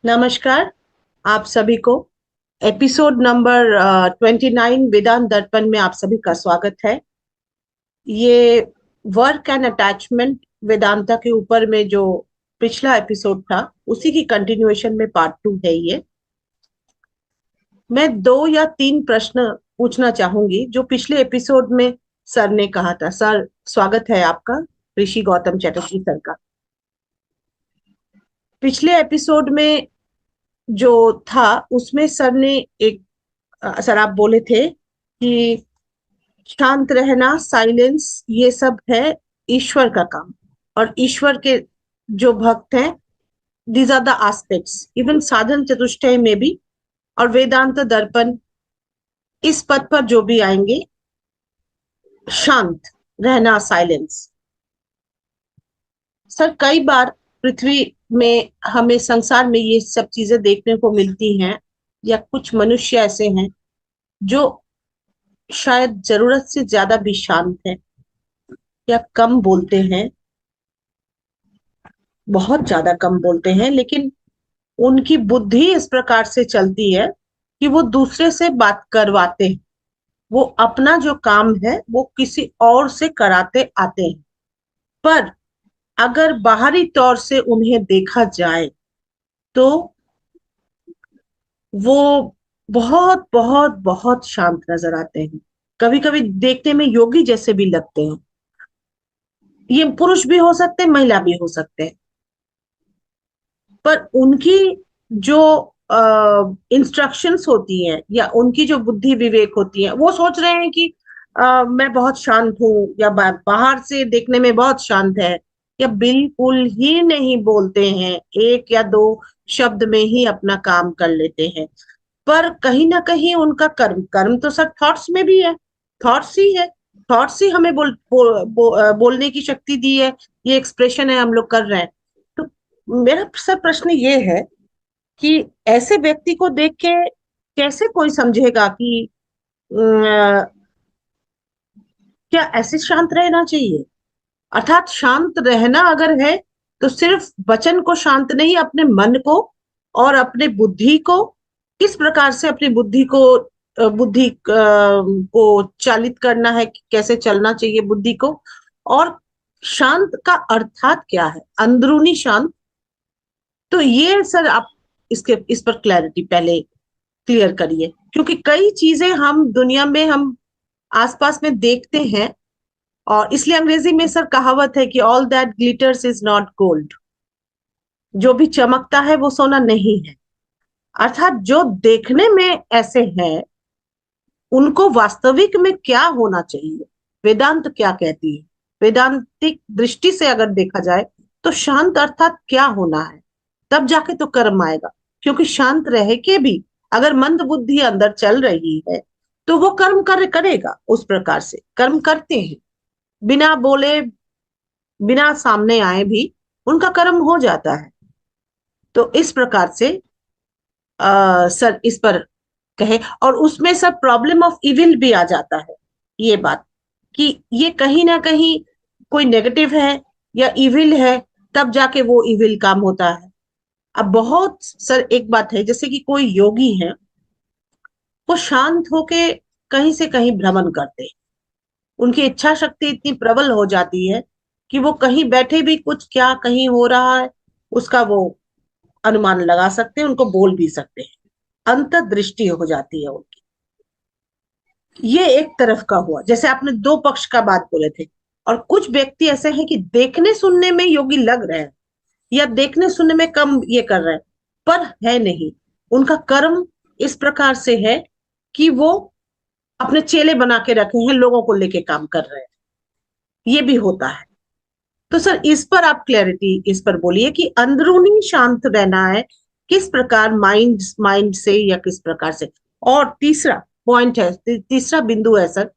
नमस्कार आप सभी को। एपिसोड नंबर 29 वेदांत दर्पण में आप सभी का स्वागत है। ये वर्क एंड अटैचमेंट वेदांता के ऊपर में जो पिछला एपिसोड था उसी की कंटिन्यूएशन में पार्ट 2 है ये। मैं 2 या 3 प्रश्न पूछना चाहूंगी जो पिछले एपिसोड में सर ने कहा था। सर, स्वागत है आपका, ऋषि गौतम चटर्जी सर का। पिछले एपिसोड में जो था उसमें सर ने एक सर आप बोले थे कि शांत रहना, साइलेंस, ये सब है ईश्वर का काम। और ईश्वर के जो भक्त हैं, these are the aspects even साधन चतुष्टय में भी और वेदांत दर्पण, इस पद पर जो भी आएंगे, शांत रहना, साइलेंस। सर, कई बार पृथ्वी में हमें संसार में ये सब चीजें देखने को मिलती हैं, या कुछ मनुष्य ऐसे हैं जो शायद जरूरत से ज्यादा भी शांत है या कम बोलते हैं, बहुत ज्यादा कम बोलते हैं, लेकिन उनकी बुद्धि इस प्रकार से चलती है कि वो दूसरे से बात करवाते हैं। वो अपना जो काम है वो किसी और से कराते आते हैं। पर अगर बाहरी तौर से उन्हें देखा जाए तो वो बहुत बहुत बहुत शांत नजर आते हैं। कभी कभी देखने में योगी जैसे भी लगते हैं। ये पुरुष भी हो सकते हैं, महिला भी हो सकते हैं। पर उनकी जो इंस्ट्रक्शंस होती हैं या उनकी जो बुद्धि विवेक होती है, वो सोच रहे हैं कि मैं बहुत शांत हूँ, या बाहर से देखने में बहुत शांत है, या बिल्कुल ही नहीं बोलते हैं, एक या दो शब्द में ही अपना काम कर लेते हैं। पर कहीं ना कहीं उनका कर्म कर्म तो सर थॉट्स में भी है। थॉट्स ही है। थॉट्स ही हमें बोलने की शक्ति दी है। ये एक्सप्रेशन है, हम लोग कर रहे हैं। तो मेरा सर प्रश्न ये है कि ऐसे व्यक्ति को देख के कैसे कोई समझेगा कि क्या ऐसे शांत रहना चाहिए। अर्थात शांत रहना अगर है तो सिर्फ वचन को शांत नहीं, अपने मन को और अपने बुद्धि को, किस प्रकार से अपनी बुद्धि को को चालित करना है, कैसे चलना चाहिए बुद्धि को। और शांत का अर्थात क्या है, अंदरूनी शांत। तो ये सर आप इस पर क्लैरिटी पहले क्लियर करिए, क्योंकि कई चीजें हम दुनिया में हम आसपास में देखते हैं। और इसलिए अंग्रेजी में सर कहावत है कि all that glitters is not gold. जो भी चमकता है वो सोना नहीं है। अर्थात जो देखने में ऐसे हैं, उनको वास्तविक में क्या होना चाहिए, वेदांत क्या कहती है। वेदांतिक दृष्टि से अगर देखा जाए तो शांत अर्थात क्या होना है, तब जाके तो कर्म आएगा। क्योंकि शांत रह के भी अगर मंद बुद्धि अंदर चल रही है तो वो कर्म करेगा। उस प्रकार से कर्म करते हैं, बिना बोले, बिना सामने आए भी उनका कर्म हो जाता है। तो इस प्रकार से सर इस पर कहे। और उसमें सब प्रॉब्लम ऑफ इविल भी आ जाता है। ये बात कि ये कहीं ना कहीं कोई नेगेटिव है या इविल है, तब जाके वो इविल काम होता है। अब बहुत सर एक बात है, जैसे कि कोई योगी है, वो शांत होके कहीं से कहीं भ्रमण करते हैं। उनकी इच्छा शक्ति इतनी प्रबल हो जाती है कि वो कहीं बैठे भी कुछ क्या कहीं हो रहा है उसका वो अनुमान लगा सकते हैं, उनको बोल भी सकते हैं। अंतर्दृष्टि हो जाती है उनकी। ये एक तरफ का हुआ, जैसे आपने दो पक्ष का बात बोले थे। और कुछ व्यक्ति ऐसे हैं कि देखने सुनने में योगी लग रहे हैं, या देखने सुनने में कम ये कर रहे हैं, पर है नहीं। उनका कर्म इस प्रकार से है कि वो अपने चेले बना के रखे हैं, लोगों को लेके काम कर रहे हैं। ये भी होता है। तो सर इस पर आप क्लैरिटी इस पर बोलिए कि अंदरूनी शांत रहना है किस प्रकार, माइंड माइंड से या किस प्रकार से। और तीसरा पॉइंट है, तीसरा बिंदु है सर,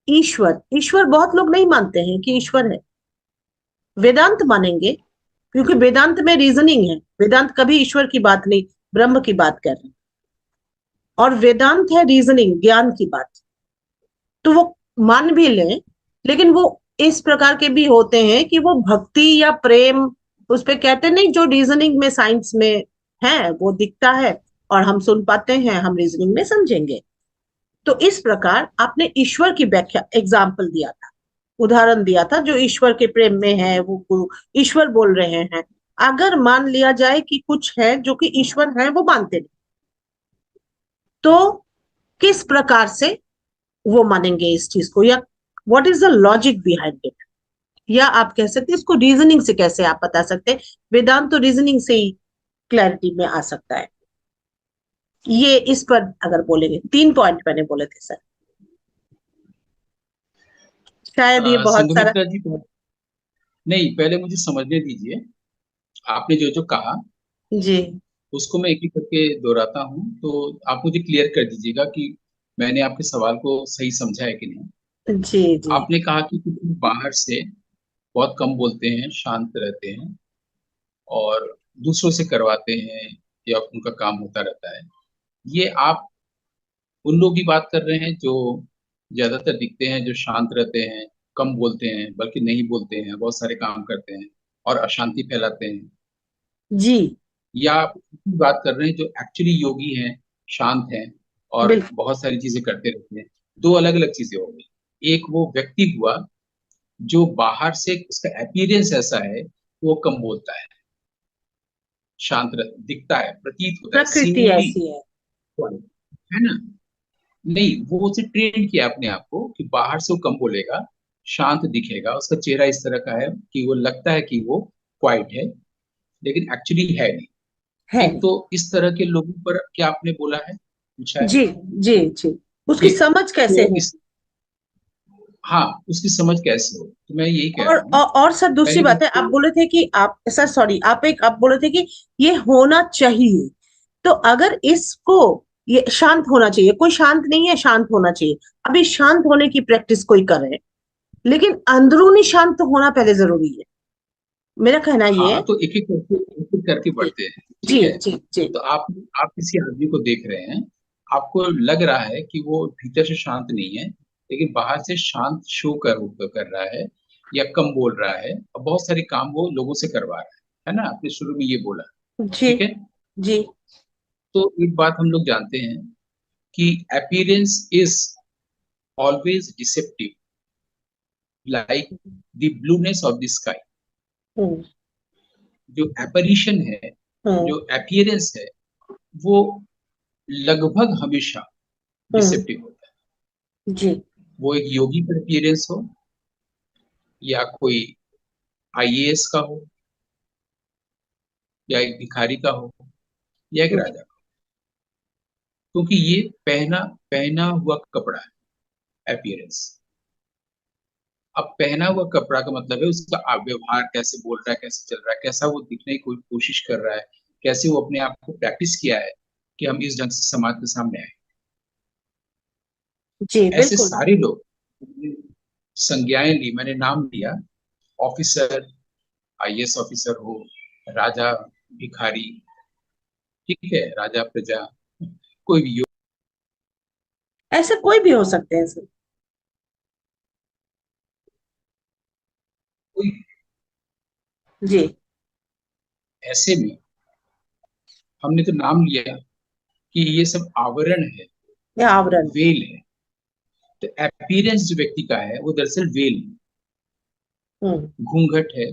ईश्वर। ईश्वर बहुत लोग नहीं मानते हैं कि ईश्वर है। वेदांत मानेंगे, क्योंकि वेदांत में रीजनिंग है। वेदांत कभी ईश्वर की बात नहीं, ब्रह्म की बात कर रहे हैं। और वेदांत है रीजनिंग, ज्ञान की बात। तो वो मान भी लें, लेकिन वो इस प्रकार के भी होते हैं कि वो भक्ति या प्रेम, उस पे कहते नहीं जो रीजनिंग में, साइंस में है, वो दिखता है और हम सुन पाते हैं, हम रीजनिंग में समझेंगे। तो इस प्रकार आपने ईश्वर की व्याख्या, एग्जाम्पल दिया था, उदाहरण दिया था, जो ईश्वर के प्रेम में है वो गुरु ईश्वर बोल रहे हैं। अगर मान लिया जाए कि कुछ है जो कि ईश्वर है, वो मानते नहीं, तो किस प्रकार से वो मानेंगे इस चीज को, या what is the logic behind it, या आप कह सकते हैं इसको रीजनिंग से कैसे आप बता सकते हैं। वेदांत तो रीजनिंग से ही क्लैरिटी में आ सकता है। ये इस पर अगर बोलेंगे, 3 पॉइंट मैंने बोले थे सर, शायद ये बहुत सारा। संघमित्रा जी, नहीं, पहले मुझे समझने दीजिए। आपने जो जो कहा जी उसको मैं एक एक करके दोहराता हूँ, तो आप मुझे क्लियर कर दीजिएगा कि मैंने आपके सवाल को सही समझा है कि नहीं। जी जी आपने कहा कि कुछ लोग बाहर से बहुत कम बोलते हैं, शांत रहते हैं और दूसरों से करवाते हैं या उनका काम होता रहता है। ये आप उन लोग की बात कर रहे हैं जो ज्यादातर दिखते हैं, जो शांत रहते हैं, कम बोलते हैं, बल्कि नहीं बोलते हैं, बहुत सारे काम करते हैं और अशांति फैलाते हैं, जी। या आप उसकी बात कर रहे हैं जो एक्चुअली योगी हैं, शांत हैं और बिल्कुल। बहुत सारी चीजें करते रहते हैं? दो अलग अलग चीजें हो गई। एक वो व्यक्ति हुआ जो बाहर से उसका अपीयरेंस ऐसा है, वो कम बोलता है, दिखता है, प्रतीत होता है, प्रकृति सीमली, ऐसी है। है ना? नहीं, वो उसे ट्रेन किया अपने आप को कि बाहर से वो कम बोलेगा, शांत दिखेगा, उसका चेहरा इस तरह का है कि वो लगता है कि वो क्वाइट है, लेकिन एक्चुअली है नहीं। है एक तो इस तरह के लोगों पर क्या आपने बोला है, पूछा है? जी जी जी। उसकी ठीक। समझ कैसे तो हो। इस, हाँ, उसकी समझ कैसे हो, तो मैं यही कह और रहा हूँ। और सर दूसरी पहली बात बात है, आप तो, बोले थे कि आप सर सॉरी आप बोले थे कि ये होना चाहिए। तो अगर इसको, ये शांत होना चाहिए, कोई शांत नहीं है, शांत होना चाहिए। अभी शांत होने की प्रैक्टिस कोई करे, लेकिन अंदरूनी शांत तो होना पहले जरूरी है, मेरा कहना ये हाँ, है। तो एक एक करके जी बढ़ते हैं, जी ठीक है? जी जी तो आप किसी आदमी को देख रहे हैं, आपको लग रहा है कि वो भीतर से शांत नहीं है, लेकिन बाहर से शांत शो कर रहा है, या कम बोल रहा है और बहुत सारे काम वो लोगों से करवा रहा है ना? आपने शुरू में ये बोला, जी ठीक है? जी। तो एक बात हम लोग जानते हैं कि appearance is always deceptive, like the blueness of the sky. हम्म जो apparition है, हम्म जो appearance है, वो लगभग हमेशा हम्म। डिसेप्टिव होता है। जी वो एक योगी का अपीयरेंस हो, या कोई आईएएस का हो, या एक भिखारी का हो, या एक राजा का, क्योंकि ये पहना पहना हुआ कपड़ा है, अपीयरेंस। अब पहना हुआ कपड़ा का मतलब है उसका व्यवहार कैसे, बोल रहा है, कैसे चल रहा है, कैसा वो दिखने की कोई कोशिश कर रहा है, कैसे वो अपने आप को प्रैक्टिस किया है कि हम इस ढंग से समाज के सामने आए। जी ऐसे बिल्कुल। सारे लोग, संज्ञाएं ली, मैंने नाम लिया, ऑफिसर, आईएएस ऑफिसर हो, राजा, भिखारी, ठीक है, राजा, प्रजा, कोई भी हो, ऐसे कोई भी हो सकते हैं सर। कोई, जी। ऐसे में हमने तो नाम लिया कि ये सब आवरण है, या आवरण। वेल है। तो अपीयरेंस जो व्यक्ति का है वो दरअसल वेल, हम्म। घूंघट है,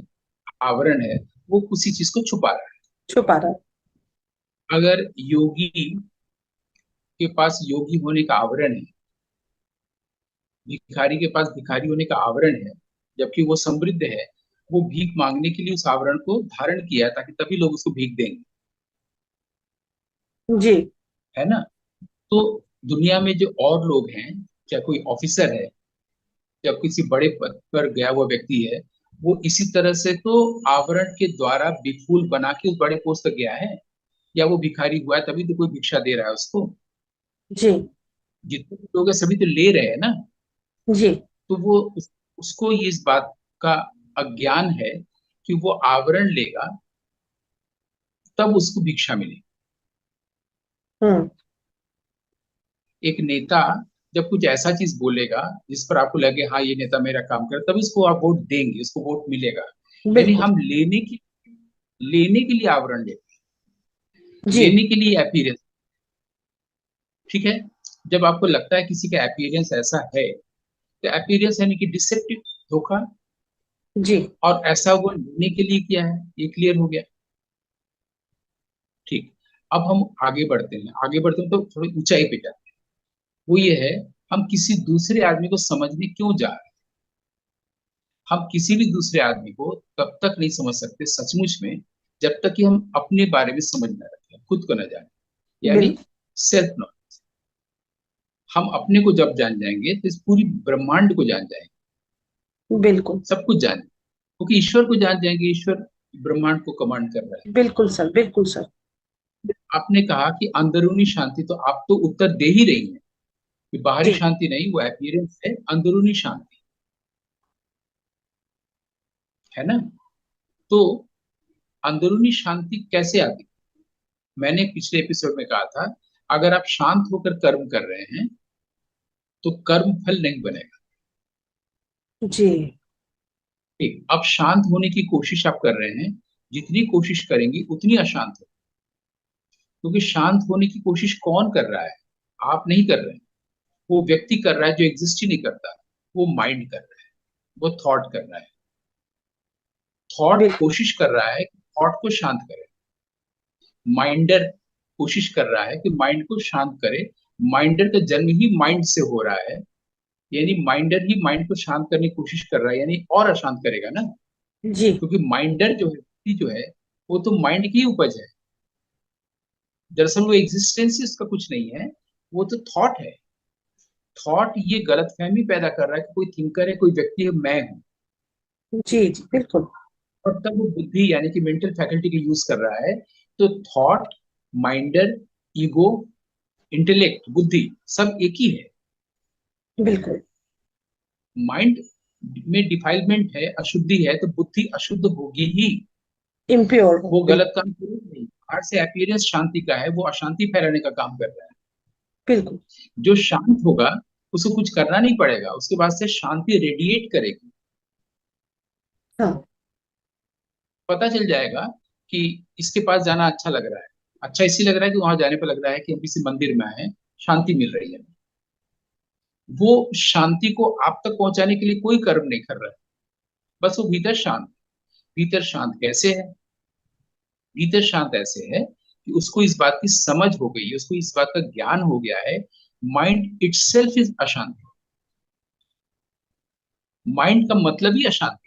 आवरण है, वो उसी चीज को छुपा रहा छुपा रहा है। अगर योगी के पास योगी होने का आवरण है, भिखारी के पास भिखारी होने का आवरण है, जबकि वो समृद्ध है, वो भीख मांगने के लिए उस आवरण को धारण किया ताकि तभी लोग उसको भीख देंगे, है। जी है ना? तो दुनिया में जो और लोग हैं, चाहे कोई ऑफिसर है, या किसी बड़े पद पर गया हुआ व्यक्ति है, वो इसी तरह से तो आवरण के द्वारा विफुल बना के उस बड़े पोस्ट तक गया है, या वो भिखारी हुआ है तभी तो कोई भिक्षा दे रहा है उसको। जी जितने भी लोग हैं सभी तो ले रहे हैं ना। जी। तो उसको ये इस बात का अज्ञान है कि वो आवरण लेगा तब उसको भिक्षा मिलेगी। हम्म एक नेता जब कुछ ऐसा चीज बोलेगा जिस पर आपको लगे हाँ ये नेता मेरा काम करे, तभी उसको आप वोट देंगे, उसको वोट मिलेगा। यानी बिल्कुल। हम लेने के लिए आवरण लेते जी। लेने के लिए अपीयरेंस, ठीक है। जब आपको लगता है किसी का अपीयरेंस ऐसा है, तो अपीयरेंस यानी कि डिसेप्टिव, धोखा। जी। और ऐसा वो लेने के लिए किया है, ये क्लियर हो गया। ठीक। अब हम आगे बढ़ते हैं, आगे बढ़ते हैं तो थोड़ी ऊंचाई पे जाते हैं। वो ये है, हम किसी दूसरे आदमी को समझने क्यों जा रहे हैं। हम किसी भी दूसरे आदमी को तब तक नहीं समझ सकते सचमुच में, जब तक कि हम अपने बारे में समझ न रखें, खुद को न जाने, यानी बिल्कुल। Self knowledge. हम अपने को जब जान जाएंगे तो इस पूरी ब्रह्मांड को जान जाएंगे, बिल्कुल। सब कुछ जान, क्योंकि ईश्वर को जान जाएंगे। ईश्वर ब्रह्मांड को कमांड कर रहा है। बिल्कुल सर, बिल्कुल सर। आपने कहा कि अंदरूनी शांति, तो आप तो उत्तर दे ही रही हैं कि बाहरी जी। शांति नहीं, वो अपीयरेंस है, अंदरूनी शांति है ना। तो अंदरूनी शांति कैसे आती? मैंने पिछले एपिसोड में कहा था, अगर आप शांत होकर कर्म कर रहे हैं तो कर्म फल नहीं बनेगा। जी। ठीक, अब शांत होने की कोशिश आप कर रहे हैं, जितनी कोशिश करेंगी उतनी अशांत हो, क्योंकि शांत होने की कोशिश कौन कर रहा है? आप नहीं कर रहे हैं, वो व्यक्ति कर रहा है जो एग्जिस्ट ही नहीं करता, वो माइंड कर रहा है, वो थॉट कर रहा है। थॉट बिल्कुल। कोशिश कर रहा है कि थॉट को शांत करे, माइंडर कोशिश कर रहा है कि माइंड को शांत करे। माइंडर का जन्म ही माइंड से हो रहा है, यानी माइंडर ही माइंड को शांत करने की कोशिश कर रहा है, यानी और अशांत करेगा ना। जी। क्योंकि माइंडर जो है, व्यक्ति जो है, वो तो माइंड की ही उपज है। दरअसल वो एग्जिस्टेंस उसका कुछ नहीं है, वो तो थॉट है। थॉट ये गलतफहमी पैदा कर रहा है कि कोई थिंकर है, कोई व्यक्ति है, मैं हूं। जी। जी बिल्कुल। और तब वो बुद्धि यानी कि मेंटल फैकल्टी का यूज कर रहा है। तो थॉट, माइंडर, ईगो, इंटेलेक्ट, बुद्धि, सब एक ही है। बिल्कुल। माइंड में डिफाइलमेंट है, अशुद्धि है, तो बुद्धि अशुद्ध होगी ही। इम्प्योर हो, वो गलत बिल्कुल। काम करेगी नहीं। बाहर से अपीयरेंस शांति का है, वो अशांति फैलाने का काम कर रहा है। बिल्कुल। जो शांत होगा उसको कुछ करना नहीं पड़ेगा, उसके बाद से शांति रेडिएट करेगी। हाँ। पता चल जाएगा कि इसके पास जाना अच्छा लग रहा है। अच्छा इसलिए लग रहा है कि वहां जाने पर लग रहा है कि हम किसी मंदिर में आए हैं, शांति मिल रही है। वो शांति को आप तक पहुंचाने के लिए कोई कर्म नहीं कर रहा है, बस वो भीतर शांत। भीतर शांत कैसे है? भीतर शांत ऐसे है कि उसको इस बात की समझ हो गई है, उसको इस बात का ज्ञान हो गया है, माइंड इटसेल्फ इज अशांत। माइंड का मतलब ही अशांति।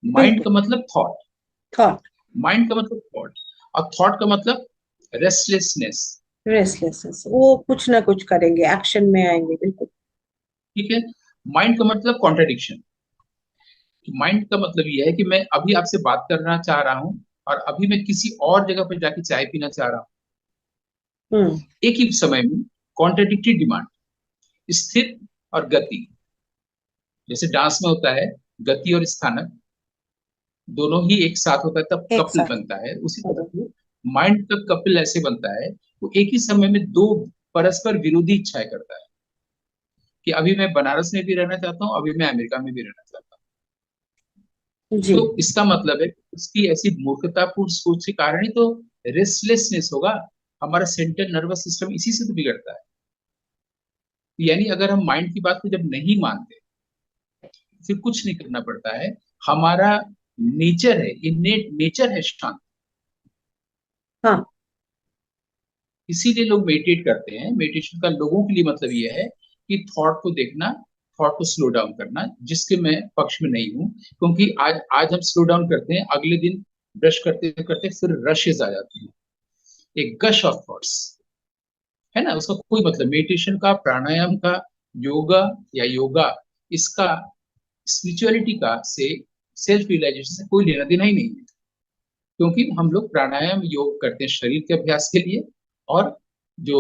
माइंड बिल्कुल। का मतलब थॉट, थॉट। माइंड का मतलब थॉट, और थॉट का मतलब रेस्टलेसनेस। रेस्टलेसनेस, वो कुछ ना कुछ करेंगे, एक्शन में आएंगे, बिल्कुल। ठीक है। माइंड का मतलब कॉन्ट्रडिक्शन। माइंड का मतलब ये है कि मैं अभी आपसे बात करना चाह रहा हूं, और अभी मैं किसी और जगह पर जाके चाय पीना चाह रहा हूँ। हम्म। एक ही समय में कॉन्ट्रडिक्टरी डिमांड, स्थिर और गति। जैसे डांस में होता है गति और स्थानक, दोनों ही एक साथ होता है तब एक कपल साथ। बनता है। उसी तरह से माइंड का कपल ऐसे बनता है, वो एक ही समय में दो परस्पर विरोधी इच्छाएं करता है, कि अभी मैं बनारस में भी रहना चाहता हूँ, अभी मैं अमेरिका में भी रहना चाहता हूँ। जी। तो इसका मतलब है कि उसकी ऐसी मूर्खतापूर्ण सोच के कारण ही तो रेस्टलेसनेस होगा। हमारा सेंट्रल नर्वस सिस्टम इसी से तो बिगड़ता है। यानी अगर हम माइंड की बात को जब नहीं मानते, फिर कुछ नहीं करना पड़ता है। हमारा नेचर है, इन्नेट नेचर है शांत। हाँ। इसीलिए लोग मेडिटेट करते हैं। मेडिटेशन का लोगों के लिए मतलब ये है कि थॉट को देखना, थॉट को स्लो डाउन करना, जिसके मैं पक्ष में नहीं हूँ। क्योंकि आज आज हम स्लो डाउन करते हैं, अगले दिन ब्रश करते करते फिर रशेज आ जाती हैं, एक गश ऑफ थॉट्स, है ना। उसका कोई मतलब मेडिटेशन का, प्राणायाम का, योगा या योगा, इसका स्पिरिचुअलिटी का से, सेल्फ रियलाइजेशन से कोई लेना देना ही नहीं है। क्योंकि हम लोग प्राणायाम योग करते हैं शरीर के अभ्यास के लिए, और जो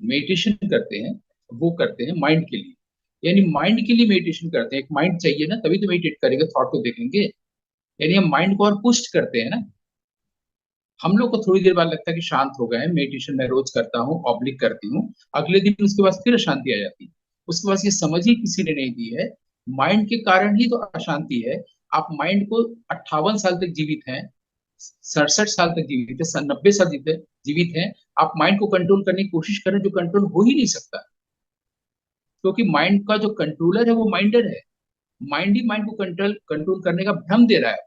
मेडिटेशन करते हैं वो करते हैं माइंड के लिए। यानी माइंड के लिए मेडिटेशन करते हैं, एक माइंड चाहिए ना, तभी तो मेडिटेट करेंगे, थॉट को देखेंगे। यानी हम माइंड को और पुष्ट करते हैं ना। हम लोग को थोड़ी देर बाद लगता है कि शांत हो गए हैं, मेडिटेशन मैं रोज करता हूँ, ऑब्लिक करती हूँ, अगले दिन उसके बाद फिर अशांति आ जाती है। उसके बाद ये समझ ही किसी ने नहीं दी है, माइंड के कारण ही तो अशांति है। आप माइंड को 58 साल तक जीवित हैं, 67 साल तक जीवित है, 90 साल जीवित है, आप माइंड को कंट्रोल करने की कोशिश करें जो कंट्रोल हो ही नहीं सकता, क्योंकि माइंड का जो कंट्रोलर है वो माइंडर है। माइंड ही माइंड को कंट्रोल कंट्रोल करने का भ्रम दे रहा है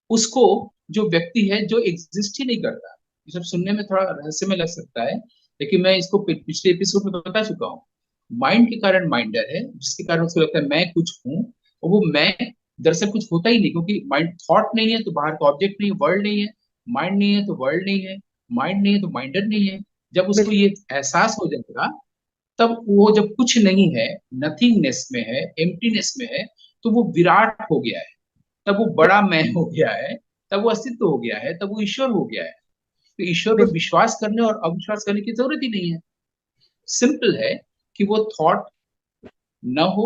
उसको, जो व्यक्ति है जो एग्जिस्ट ही नहीं करता। ये सब सुनने में थोड़ा रहस्यमय लग सकता है, लेकिन मैं इसको पिछले एपिसोड में बता चुका हूँ। माइंड के कारण माइंडर है, जिसके कारण उसको लगता है मैं कुछ हूँ, और वो मैं दरअसल कुछ होता ही नहीं, क्योंकि माइंड थॉट नहीं है तो बाहर का ऑब्जेक्ट नहीं है, वर्ल्ड नहीं है। माइंड नहीं है तो वर्ल्ड नहीं है, माइंड नहीं है तो माइंडर नहीं है। जब उसको बिल्कुल। ये एहसास हो जाएगा, तब वो जब कुछ नहीं है, नथिंगनेस में है, एम्प्टीनेस में है, तो वो विराट हो गया है, तब वो बड़ा मैं हो गया है, तब वो अस्तित्व हो गया है, तब वो ईश्वर हो गया है। तो ईश्वर पर बिल्कुल। विश्वास करने और अविश्वास करने की जरूरत ही नहीं है। सिंपल है कि वो थॉट न हो,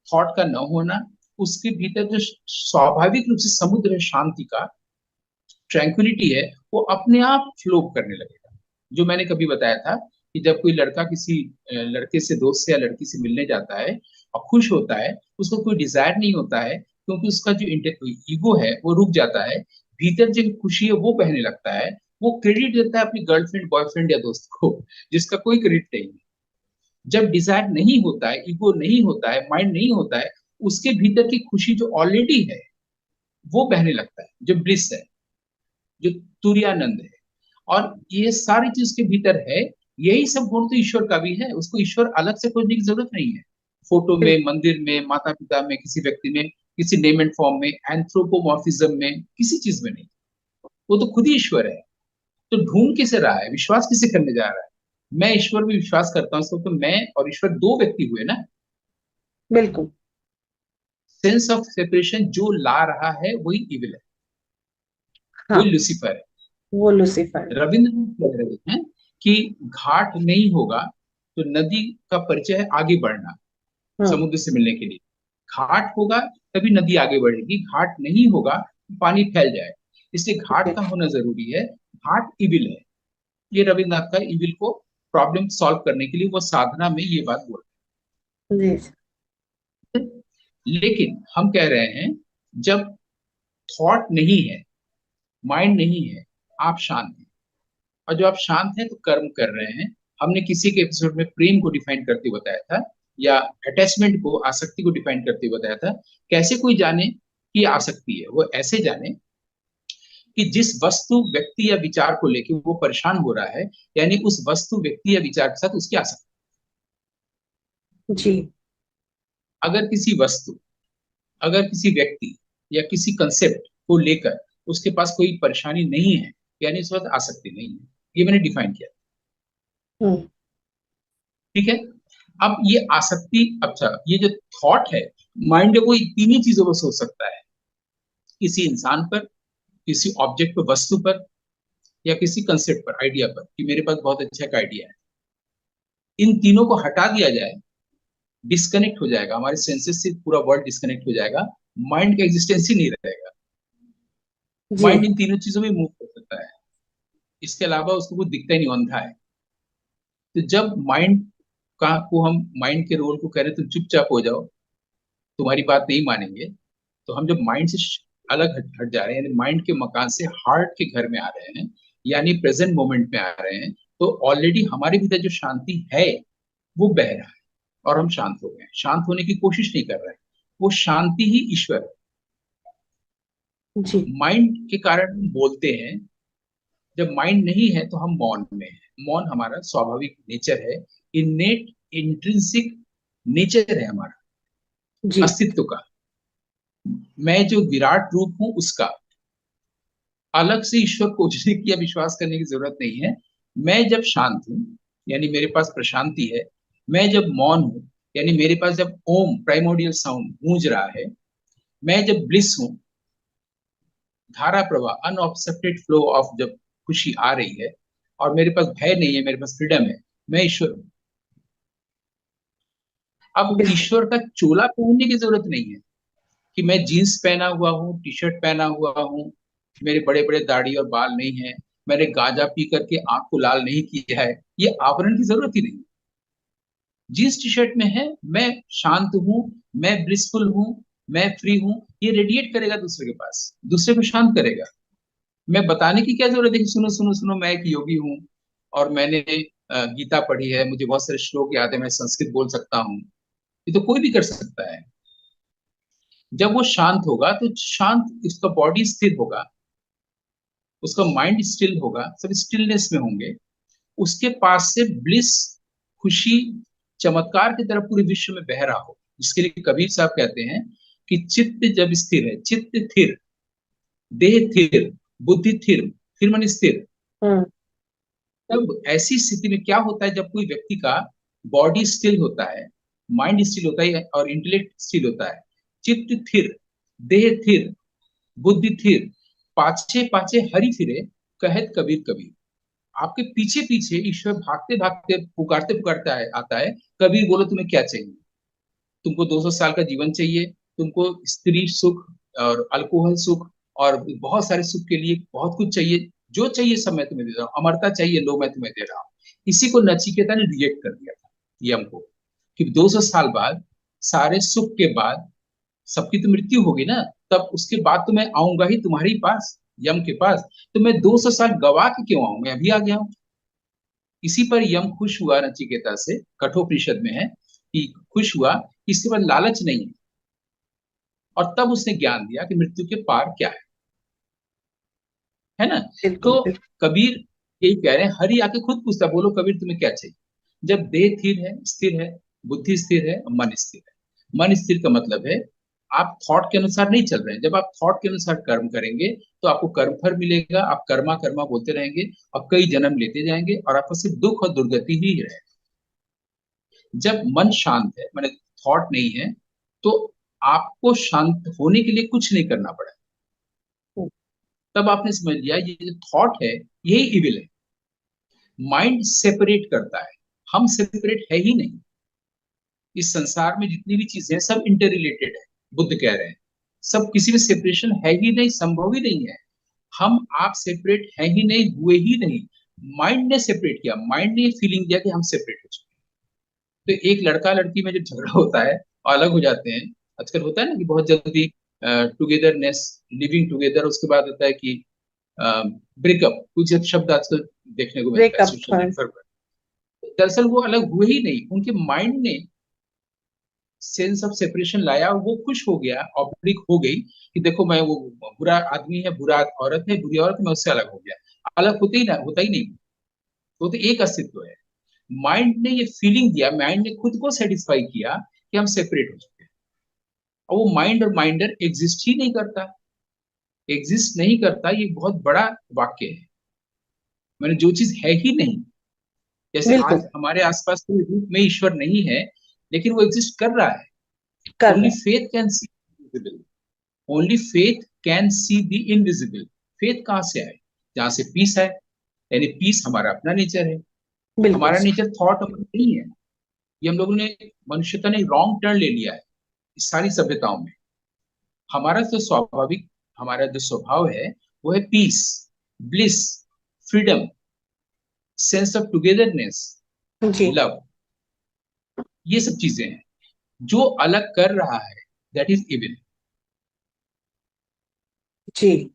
थॉट का न होना, उसके भीतर जो स्वाभाविक रूप से समुद्र है शांति का, ट्रैंक्विलिटी है, वो अपने आप फ्लो करने लगेगा। जो मैंने कभी बताया था कि जब कोई लड़का किसी लड़के से, दोस्त से या लड़की से मिलने जाता है और खुश होता है, उसको कोई डिजायर नहीं होता है, क्योंकि उसका जो ईगो है वो रुक जाता है, भीतर जो खुशी है वो बहने लगता है। वो क्रेडिट देता है अपनी गर्लफ्रेंड, बॉयफ्रेंड या दोस्त को, जिसका कोई क्रेडिट नहीं है। जब डिजायर नहीं होता है, ईगो नहीं होता है, माइंड नहीं होता है, उसके भीतर की खुशी जो ऑलरेडी है वो बहने लगता है, जो ब्लिस है, जो तुर्यानंद है। और ये सारी चीज के भीतर है। यही सब गुण तो ईश्वर का भी है, उसको ईश्वर अलग से खोजने की जरूरत नहीं है। फोटो में, बिल्कुल। मंदिर में, माता पिता में, किसी व्यक्ति में, किसी नेम एंड फॉर्म में, एंथ्रोपोमॉर्फिज्म में, किसी चीज में नहीं। वो तो खुद ही ईश्वर है। तो ढूंढ किसे रहा है, विश्वास किसे करने जा रहा है? मैं ईश्वर में विश्वास करता हूँ, इसको तो मैं और ईश्वर दो व्यक्ति हुए ना। बिल्कुल। सेंस ऑफ सेपरेशन जो ला रहा है वही इविल है, वही हाँ, लूसीफर है। वो लूसीफर है। रविंद्रनाथ कह रहे हैं कि घाट नहीं होगा तो नदी का परिचय है आगे बढ़ना, हम्म। समुद्र से मिलने के लिए। घाट होगा तभी नदी आगे बढ़ेगी, घाट नहीं होगा तो पानी फैल जाए। इसलिए घाट जी। का होना जरूरी है। घाट इविल है। ये रविन्द्रनाथ का इविल को प्रॉब्लम सॉल्व करने के लिए वो साधना में ये बात बोल जी। रहे हैं। लेकिन हम कह रहे हैं, जब थॉट नहीं है, माइंड नहीं है, आप शांत हैं। और जो आप शांत हैं तो कर्म कर रहे हैं। हमने किसी के एपिसोड में प्रेम को डिफाइन करते हुए बताया था, या अटैचमेंट को, आसक्ति को डिफाइन करते हुए बताया था। कैसे कोई जाने कि आसक्ति है? वो ऐसे जाने कि जिस वस्तु, व्यक्ति या विचार को लेकर वो परेशान हो रहा है, यानी उस वस्तु, व्यक्ति या विचार के साथ उसकी आसक्ति। जी। अगर किसी वस्तु, अगर किसी व्यक्ति या किसी कंसेप्ट को लेकर उसके पास कोई परेशानी नहीं है, यानी उस वक्त आसक्ति नहीं है। ये मैंने डिफाइन किया। हम्म। ठीक है। अब ये आसक्ति, अच्छा ये जो थॉट है, माइंड है, वो तीन ही चीजों पर सोच सकता है। किसी इंसान पर, किसी ऑब्जेक्ट पर, वस्तु पर, या किसी कंसेप्ट पर, आइडिया पर, कि मेरे पास बहुत अच्छा एक आइडिया है। इन तीनों को हटा दिया जाए, डिस्कनेक्ट हो जाएगा, हमारे सेंसेस से पूरा वर्ल्ड डिस्कनेक्ट हो जाएगा। माइंड का एग्जिस्टेंस ही नहीं रहेगा। जी। माइंड इन तीनों चीजों में मूव कर सकता है, इसके अलावा उसको कुछ दिखता ही नहीं, अंधा है। तो जब माइंड का को हम माइंड के रोल को कह रहे हैं, तुम चुपचाप हो जाओ, तुम्हारी बात नहीं मानेंगे, तो हम जब माइंड से अलग हट जा रहे हैं, यानी माइंड के मकान से हार्ट के घर में आ रहे हैं, यानी प्रेजेंट मोमेंट में आ रहे हैं, तो ऑलरेडी हमारे भीतर जो शांति है वो बह रहा है, और हम शांत हो गए हैं। शांत होने की कोशिश नहीं कर रहे हैं। वो शांति ही ईश्वर है। जी। माइंड के कारण हम बोलते हैं, जब माइंड नहीं है तो हम मौन में हैं। मौन हमारा स्वाभाविक नेचर है, इनेट, इंट्रिंसिक नेचर है हमारा, जी। अस्तित्व का। मैं जो विराट रूप हूं उसका, अलग से ईश्वर खोजने की या विश्वास करने की जरूरत नहीं है। मैं जब शांत हूं, यानी मेरे पास प्रशांति है। मैं जब मौन हूं, यानी मेरे पास जब ओम, प्राइमोडियल साउंड गूंज रहा है। मैं जब ब्लिस हूं, धारा प्रवाह, अनऑब्स्ट्रक्टेड फ्लो ऑफ जब खुशी आ रही है, और मेरे पास भय नहीं है, मेरे पास फ्रीडम है, मैं ईश्वर हूं। अब बिल्कुल। ईश्वर का चोला पहनने की जरूरत नहीं है, कि मैं जीन्स पहना हुआ हूँ, टी शर्ट पहना हुआ हूँ, मेरे बड़े बड़े दाढ़ी और बाल नहीं है, मैंने गांजा पी करके आंख को लाल नहीं किया है। ये आवरण की जरूरत ही नहीं। जीन्स टी शर्ट में है, मैं शांत हूं, मैं ब्लिसफुल हूं, मैं फ्री हूं, ये रेडिएट करेगा दूसरे के पास, दूसरे को शांत करेगा। मैं बताने की क्या जरूरत है कि सुनो सुनो सुनो, मैं एक योगी हूँ और मैंने गीता पढ़ी है, मुझे बहुत सारे श्लोक याद है, मैं संस्कृत बोल सकता हूँ। ये तो कोई भी कर सकता है। जब वो शांत होगा तो शांत उसका बॉडी स्थिर होगा, उसका माइंड स्टिल होगा, सब स्टिलनेस में होंगे। उसके पास से ब्लिस, खुशी, चमत्कार की तरह पूरे विश्व में बह रहा हो। जिसके लिए कबीर साहब कहते हैं कि चित्त जब स्थिर है, चित्त थिर, देह थिर, बुद्धि थिर, थिर मन स्थिर। हम्म। तब ऐसी स्थिति में क्या होता है, जब कोई व्यक्ति का बॉडी स्टिल होता है, माइंड स्टिल होता है और इंटेलेक्ट स्टिल होता है, चित्त थिर, देह थिर, बुद्धि थिर, पाछे पाछे हरि फिरे, कहत कबीर कबीर। आपके पीछे पीछे ईश्वर भागते भागते पुकारते पुकारते आता है, कबीर बोलो तुम्हें क्या चाहिए। तुमको 200 साल का जीवन चाहिए, तुमको स्त्री सुख और अल्कोहल सुख और बहुत सारे सुख के लिए बहुत कुछ चाहिए, जो चाहिए सब मैं तुम्हें दे रहा हूँ, अमरता चाहिए, लो मैं तुम्हें दे रहा हूँ। इसी को नचिकेता ने रिजेक्ट कर दिया था यम को, कि 200 साल बाद, सारे सुख के बाद सबकी तो मृत्यु होगी ना, तब उसके बाद तो मैं आऊंगा ही तुम्हारे पास, यम के पास। तो मैं 200 साल गवा के क्यों आऊं, मैं अभी आ गया हूं। इसी पर यम खुश हुआ नचिकेता से, कठोपनिषद में है कि खुश हुआ कि इसके बाद लालच नहीं है। और तब उसने ज्ञान दिया कि मृत्यु के पार क्या है ना। तो बिल्कुल बिल्कुल। कबीर यही कह रहे हैं, हरि आके खुद पूछता, बोलो कबीर तुम्हें क्या चाहिए। जब देह स्थिर है, बुद्धि स्थिर है, मन स्थिर है। मन स्थिर का मतलब है आप थॉट के अनुसार नहीं चल रहे हैं। जब आप थॉट के अनुसार कर्म करेंगे तो आपको कर्म फल मिलेगा, आप कर्मा कर्मा बोलते रहेंगे और कई जन्म लेते जाएंगे और आपको सिर्फ दुख और दुर्गति ही रहेगा। जब मन शांत है, माने थॉट नहीं है, तो आपको शांत होने के लिए कुछ नहीं करना पड़ा। तब आपने समझ लिया ये जो थॉट है यही इविल है। माइंड सेपरेट करता है, हम सेपरेट है ही नहीं। इस संसार में जितनी भी चीजें हैं सब इंटर रिलेटेड है, बुद्ध कह रहे हैं। सब, किसी में सेपरेशन है ही नहीं, संभव ही नहीं है। हम आप सेपरेट है ही नहीं, हुए ही नहीं। माइंड ने सेपरेट किया, माइंड ने फीलिंग दिया कि हम सेपरेट हो चुके हैं। तो एक लड़का लड़की में जब झगड़ा होता है और अलग हो जाते हैं, आजकल होता है ना कि बहुत जल्दी टुगेदरनेस, लिविंग टुगेदर, उसके बाद होता है कि ब्रेकअप, कुछ एक शब्द आजकल देखने को मिलता है ब्रेकअप। सोशल नेटवर्क पर। दरअसल वो अलग हुए ही नहीं, उनके माइंड ने सेंस ऑफ सेपरेशन लाया और वो खुश हो गया, ऑब्लिक हो गई कि देखो मैं, वो बुरा आदमी है, बुरा औरत है, बुरी औरत, मैं उससे अलग हो गया। अलग होता ही नहीं, वो तो एक अस्तित्व है। माइंड ने ये फीलिंग दिया, माइंड ने खुद को सेटिस्फाई किया कि हम सेपरेट हो चुके हैं। और वो माइंड और माइंडर एग्जिस्ट ही नहीं करता, एग्जिस्ट नहीं करता, ये बहुत बड़ा वाक्य है। मैंने जो चीज है ही नहीं, जैसे बिल्कुल आज हमारे आसपास कोई रूप में ईश्वर नहीं है, लेकिन वो एग्जिस्ट कर रहा है। कर ओनली रहे हैं। Faith can see invisible, only faith can see the invisible. Faith कहाँ से आए, जहां से पीस है, यानी पीस हमारा अपना नेचर है। बिल्कुल हमारा सर। नेचर थॉट नहीं है, ये हम लोगों ने, मनुष्यता ने रॉन्ग टर्न ले लिया है इस सारी सभ्यताओं में। हमारा जो स्वाभाविक, हमारा जो स्वभाव है वो है peace, bliss, freedom, sense of togetherness, जी लव। ये सब चीजें हैं। जो अलग कर रहा है दैट इज इविल। जी।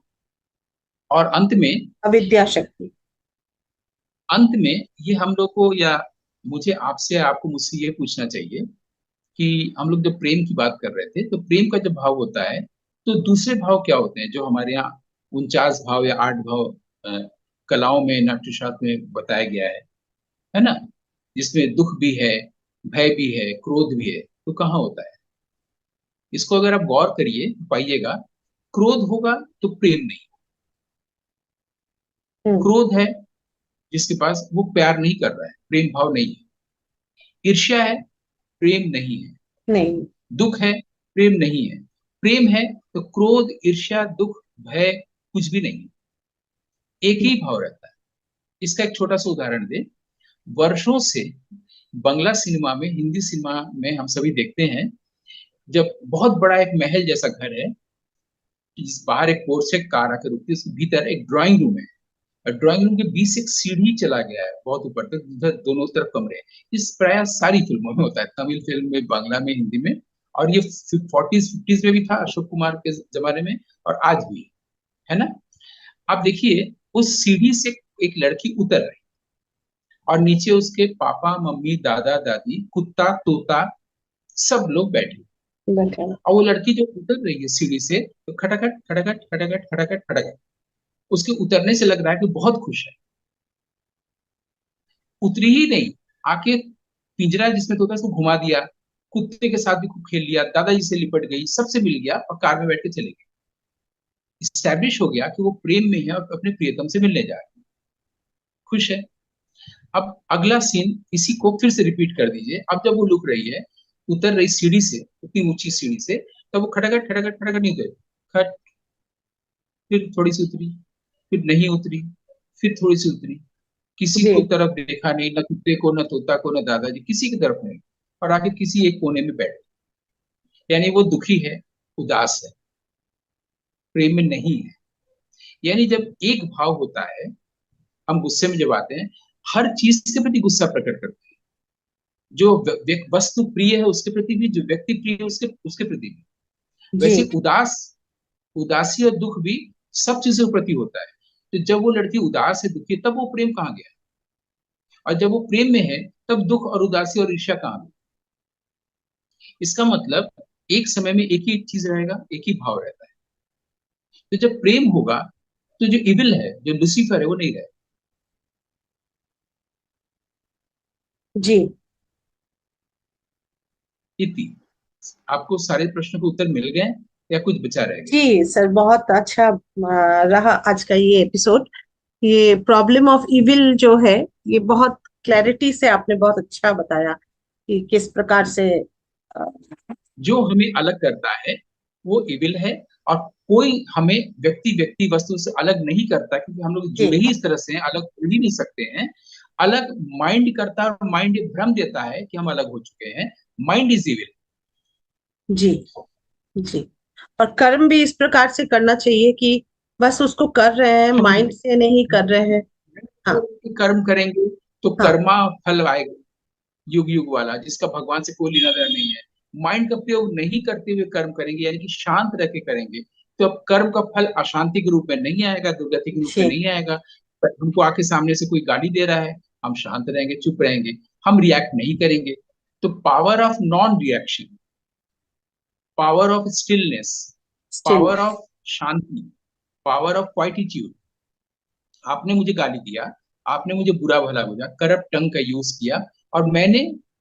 और अंत में, अविद्या शक्ति। ये हम लोग को, या मुझे आपसे, आपको मुझसे ये पूछना चाहिए कि हम लोग जब प्रेम की बात कर रहे थे, तो प्रेम का जब भाव होता है तो दूसरे भाव क्या होते हैं जो हमारे यहाँ 49 भाव या 8 भाव कलाओं में, नाट्यशास्त्र में बताया गया है ना, जिसमें दुख भी है, भय भी है, क्रोध भी है, तो कहाँ होता है। इसको अगर आप गौर करिए तो पाइएगा, क्रोध होगा तो प्रेम नहीं। हम्म। क्रोध है जिसके पास, वो प्यार नहीं कर रहा है, प्रेम भाव नहीं है। ईर्ष्या है, प्रेम नहीं है। नहीं। दुख है, प्रेम नहीं है। प्रेम है तो क्रोध, ईर्ष्या, दुख, भय कुछ भी नहीं, एक ही भाव रहता है। इसका एक छोटा सा उदाहरण दे। वर्षों से बंगला सिनेमा में, हिंदी सिनेमा में हम सभी देखते हैं, जब बहुत बड़ा एक महल जैसा घर है, जिस बाहर एक पोर्च है, कार आकर रुकती है, उसके भीतर एक ड्राइंग रूम है, और ड्राइंग रूम के बीच से एक सीढ़ी चला गया है बहुत ऊपर तक, उधर दोनों तरफ कमरे हैं। इस प्राय सारी फिल्मों में होता है, तमिल फिल्म में, बांग्ला में, हिंदी में। और ये 40s 50s में भी था अशोक कुमार के जमाने में, और आज भी है ना। आप देखिए उस सीढ़ी से एक लड़की उतर रही, और नीचे उसके पापा मम्मी दादा दादी कुत्ता तोता सब लोग बैठे। बैठा। और वो लड़की जो उतर रही है सीढ़ी से, तो खटाखट खटाखट खटाखट खटाखट खटाखट, उसके उतरने से लग रहा है कि बहुत खुश है। उतरी ही नहीं, आके पिंजरा जिसमें तोता उसको घुमा दिया, कुत्ते के साथ भी खूब खेल लिया, दादाजी से लिपट गई, सबसे मिल गया और कार में बैठ के चले गए। स्टैब्लिश हो गया कि वो प्रेम में है और अपने प्रियतम से मिलने जा रहा है, खुश है। अब अगला सीन इसी को फिर से रिपीट कर दीजिए। अब जब वो लुक रही है, उतर रही सीढ़ी से, उतनी ऊंची सीढ़ी से, तब वो खटाखट खटाखट खटाखट नहीं गए, खट, फिर थोड़ी सी उतरी, फिर नहीं उतरी, फिर थोड़ी सी उतरी, किसी जी। को तरफ देखा नहीं, ना कुत्ते को, ना तोता को, ना दादाजी, किसी की तरफ नहीं, और आके किसी एक कोने में बैठ गई। यानी वो दुखी है, उदास है, प्रेम में नहीं है। यानी जब एक भाव होता है, हम गुस्से में जब आते हैं, हर चीज के प्रति गुस्सा प्रकट करते हैं। जो वस्तु प्रिय है उसके प्रति भी, जो व्यक्ति प्रिय है उसके उसके प्रति भी। जी। वैसे उदासी और दुख भी सब चीजों के प्रति होता है। तो जब वो लड़की उदास है, दुखी है, तब वो प्रेम कहाँ गया? और जब वो प्रेम में है, तब दुख और उदासी और ईर्ष्या कहाँ गई? इसका मतलब एक समय में एक ही चीज रहेगा, एक ही भाव रहता है। तो जब प्रेम होगा, तो जो इविल है, जो लुसीफर है, वो नहीं रहेगा। जी। इति। आपको सारे प्रश्नों के उत्तर मिल गए या कुछ बचा रह गया? जी सर, बहुत अच्छा रहा आज का ये एपिसोड। ये प्रॉब्लम ऑफ इविल जो है, ये बहुत क्लैरिटी से आपने बहुत अच्छा बताया कि किस प्रकार से। अ, जो हमें अलग करता है वो इविल है, और कोई हमें व्यक्ति व्यक्ति वस्तु से अलग नहीं करता, क्योंकि हम लोग जुड़े जी। ही इस तरह से हैं, अलग हो ही नहीं सकते हैं। अलग माइंड करता है, और माइंड भ्रम देता है कि हम अलग हो चुके हैं। Mind is evil. जी। जी। और कर्म भी इस प्रकार से करना चाहिए कि बस उसको कर रहे हैं, हम माइंड से नहीं कर रहे हैं। हाँ। कर्म करेंगे तो हाँ। कर्मा फल आएगा, युग युग वाला, जिसका भगवान से कोई लेना देना नहीं है। माइंड का प्रयोग नहीं करते हुए कर्म करेंगे, यानी कि शांत रह के करेंगे, तो अब कर्म का फल अशांति के रूप में नहीं आएगा, दुर्गति के रूप में जी। नहीं आएगा। पर हमको आके सामने से कोई गाली दे रहा है, हम शांत रहेंगे, चुप रहेंगे, हम रिएक्ट नहीं करेंगे। तो power of non reaction, power of stillness, power stillness. Of शांति, पावर ऑफ क्वाइटिट्यूड। आपने मुझे गाली दिया, आपने मुझे बुरा भला बोला, करप्ट टंग का यूज किया, और मैंने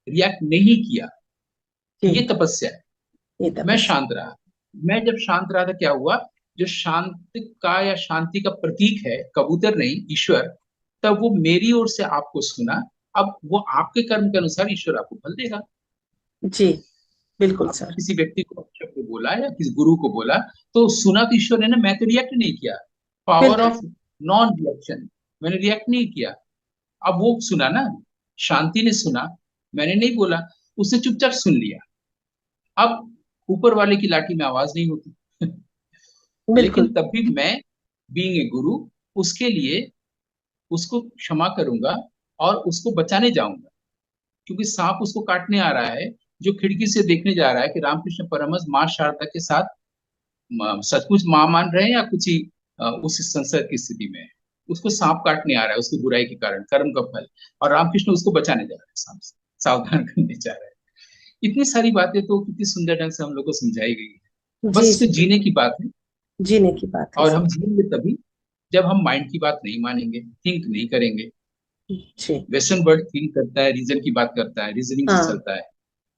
रिएक्ट नहीं किया, ये जी। तपस्या है। ये मैं तपस्या। शांत रहा। मैं जब शांत रहा था, क्या हुआ? जो शांति का या शांति का प्रतीक है, कबूतर नहीं, ईश्वर, तब वो मेरी ओर से आपको सुना। अब वो आपके कर्म के अनुसार ईश्वर आपको फल देगा। जी। बिल्कुल आपने सर। किसी व्यक्ति को शब्द बोला या किसी गुरु को बोला, तो सुना तो ईश्वर ने ना, मैं तो रिएक्ट नहीं किया। पावर बिल्कुल। ऑफ नॉन रिएक्शन, मैंने रिएक्ट नहीं किया। अब वो सुना ना, शांति ने सुना, मैंने नहीं बोला, उसने चुपचाप सुन लिया। अब ऊपर वाले की लाठी में आवाज नहीं होती। लेकिन बिल्कुल। तब भी मैं, बीइंग ए गुरु, उसके लिए उसको क्षमा करूंगा और उसको बचाने जाऊंगा। क्योंकि सांप उसको काटने आ रहा है, जो खिड़की से देखने जा रहा है कि रामकृष्ण परमहंस माँ शारदा के साथ सचमुच माँ मान रहे हैं या कुछ ही उस संसर्ग की स्थिति में है। उसको सांप काटने आ रहा है, उसकी बुराई के कारण, कर्म का फल। और रामकृष्ण उसको बचाने जा रहे हैं, सांप से सावधान करने जा रहे हैं। इतनी सारी बातें तो कितनी सुंदर ढंग से हम लोग को समझाई गई है। बस जी इसको सर। जीने की बात है। जीने की बात है और सर। हम जिएंगे तभी जब हम माइंड की बात नहीं मानेंगे, थिंक नहीं करेंगे। जी। वेस्टर्न वर्ल्ड थिंक करता है, रीजन की बात करता है, रीजनिंग से हाँ। चलता है।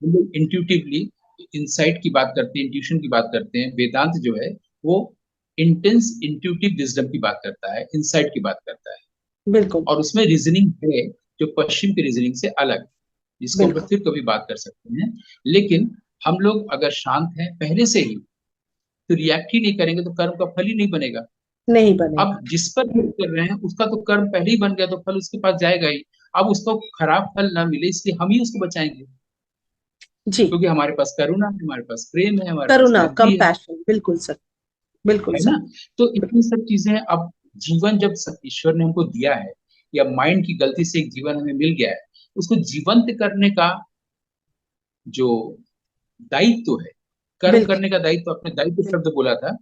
हम लोग इंट्यूटिवली इंसाइट की बात करते हैं, इंट्यूशन की बात करते हैं। वेदांत जो है वो इंटेंस इंट्यूटिव विजडम की बात करता है, इंसाइट की बात करता है। बिल्कुल। और उसमें रीजनिंग है जो पश्चिम के रीजनिंग से अलग, जिसको हम लोग बिल्कुल। फिर कभी बात कर सकते हैं। लेकिन हम लोग अगर शांत हैं पहले से ही, तो रिएक्ट ही नहीं करेंगे, तो कर्म का फल ही नहीं बनेगा। नहीं अब बनेगा। जिस पर हम कर रहे हैं उसका तो कर्म पहले ही बन गया, तो फल उसके पास जाएगा ही। अब उसको खराब फल ना मिले, इसलिए हम ही उसको बचाएंगे। जी। क्योंकि हमारे पास करुणा है, हमारे पास प्रेम है, हमारे पास करुणा, मैत्री है कंपैशन, बिल्कुल सर। बिल्कुल है सर। ना। तो इतनी सब चीजें अब, जीवन जब ईश्वर ने हमको दिया है, या माइंड की गलती से एक जीवन हमें मिल गया है, उसको जीवंत करने का जो दायित्व है। कर्म बिल्कुल। करने का दायित्व, आपने दायित्व शब्द बोला था,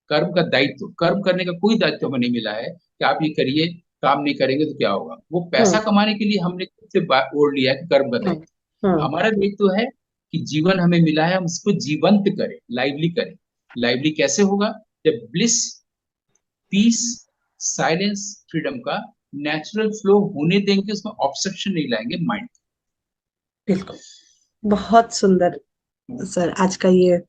कर्म का दायित्व, कर्म करने का कोई दायित्व हमें नहीं मिला है कि आप ये करिए, काम नहीं करेंगे तो क्या होगा। वो पैसा हम्म। कमाने के लिए हमने खुद से ओढ़ लिया है कि कर्म का हम्म। दायित्व। हम्म। हमारा दायित्व है कि जीवन हमें मिला है, हम उसको जीवंत करें, लाइवली करें। लाइवली कैसे होगा? जब ब्लिस, पीस, साइलेंस, फ्रीडम का नेचुरल फ्लो होने देंगे, उसमें ऑब्स्ट्रक्शन नहीं लाएंगे माइंड। बिल्कुल। बहुत सुंदर सर आज का ये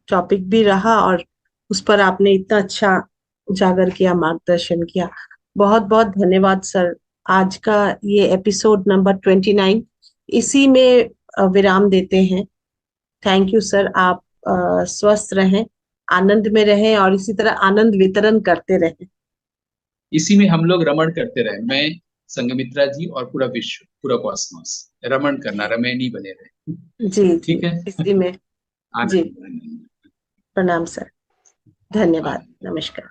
टॉपिक भी रहा, और उस पर आपने इतना अच्छा उजागर किया, मार्गदर्शन किया। बहुत बहुत धन्यवाद सर। आज का ये एपिसोड नंबर 29 इसी में विराम देते हैं। Thank you sir. आप स्वस्थ रहें, आनंद में रहें, और इसी तरह आनंद वितरण करते रहें। इसी में हम लोग रमण करते रहे, मैं, संगमित्रा जी और पूरा विश्व, पूरा कॉस्मोस। रमण करना, रमैनी बने रहे। जी जी। ठीक है। इसी में। जी। आनंद आनंद प्रणाम सर। धन्यवाद। आनंद। नमस्कार।